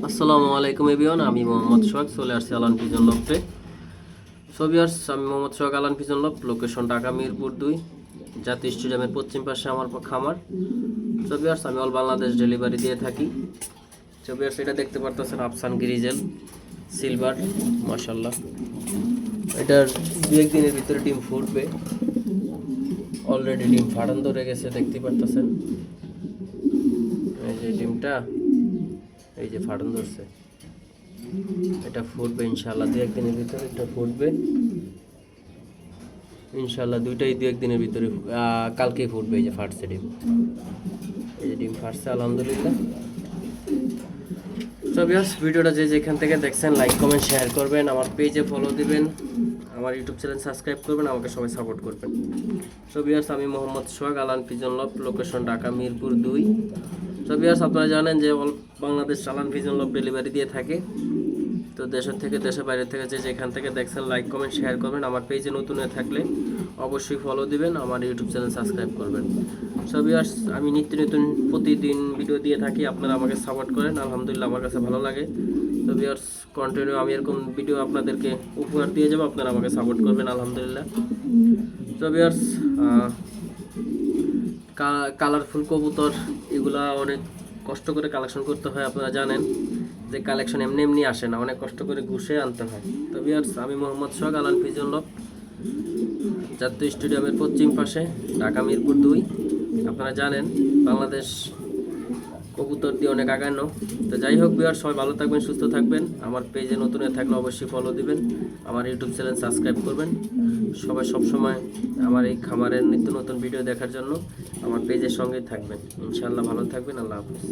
আসসালামু আলাইকুম এভিওয়ান, আমি মোহাম্মদ সোহাগ চলে আসছি আলান পিজন লফটে। সো ভিউয়ার্স, আমি Mohammad Sohag, Alan pigeon loft, location Dhaka Mirpur 2, জাতীয় স্টেডিয়ামের পশ্চিম পাশে আমার খামার। সো ভিউয়ার্স, আমি অল বাংলাদেশ ডেলিভারি দিয়ে থাকি। সো ভিউয়ার্স, এটা দেখতে পারতেছেন আফসান গ্রিজেল সিলভার, মাশাআল্লাহ। এটার 2-1 দিনের ভিতরে ডিম ফুটবে। অলরেডি ডিম ফাটান ধরে গেছে, দেখতে পারতেছেন। এই যে ডিমটা, এই যে ফাটন ধরছে, এটা ফুটবে ইনশাআল্লাহ 2-1 দিনের ভিতরে। এটা ফুটবে ইনশাআল্লাহ, দুইটাই 2-1 দিনের ভিতরে, কালকেই ফুটবে। এই যে ফাটছে ডিম, এই যে ডিম ফাটছে আলহামদুলিল্লাহ। তো ভিউয়ার্স, ভিডিওটা যে যেখান থেকে দেখছেন লাইক কমেন্ট শেয়ার করবেন, আমার পেজে ফলো দিবেন, আমার ইউটিউব চ্যানেল সাবস্ক্রাইব করবেন, আমাকে সবাই সাপোর্ট করবেন। তো ভিউয়ার্স, আমি Mohammad Sohag, Alan pigeon loft, location Dhaka Mirpur 2। তো ভিউয়ার্স, আপনারা জানেন যে অল বাংলাদেশ আলান পিজন লফট ডেলিভারি দিয়ে থাকে। তো দেশের থেকে, দেশের বাইরে থেকে যে যেখান থেকে দেখছেন লাইক কমেন্ট শেয়ার করবেন, আমার পেজে নতুন হয়ে থাকলে অবশ্যই ফলো দিবেন, আমার ইউটিউব চ্যানেল সাবস্ক্রাইব করবেন। সো ভিউয়ার্স, আমি নিত্য নতুন প্রতিদিন ভিডিও দিয়ে থাকি, আপনারা আমাকে সাপোর্ট করেন, আলহামদুলিল্লাহ আমার কাছে ভালো লাগে। তো ভিউয়ার্স, কন্টিনিউ আমি এরকম ভিডিও আপনাদেরকে উপহার দিয়ে যাবো, আপনারা আমাকে সাপোর্ট করবেন আলহামদুলিল্লাহ। তো ভিউয়ার্স, কালারফুল কবুতর এগুলা অনেক কষ্ট করে কালেকশন করতে হয়, আপনারা জানেন যে কালেকশন এমনি এমনি আসে না, অনেক কষ্ট করে ঘুষে আনতে হয়। তো ভিউয়ার্স, আমি Mohammad Sohag, Alan pigeon loft, জাতীয় স্টেডিয়ামের পশ্চিম পাশে, ঢাকা মিরপুর 2। আপনারা জানেন বাংলাদেশ কবুতর দিয়ে অনেক আগানো। তো যাই হোক ভিউয়ার্স, সবাই ভালো থাকবেন, সুস্থ থাকবেন, আমার পেজে নতুন হয়ে থাকলে অবশ্যই ফলো দিবেন, আমার ইউটিউব চ্যানেল সাবস্ক্রাইব করবেন। সবাই সবসময় আমার এই খামারের নিত্য নতুন ভিডিও দেখার জন্য আমার পেজের সঙ্গেই থাকবেন। ইনশাআল্লাহ ভালো থাকবেন। আল্লাহ হাফেজ।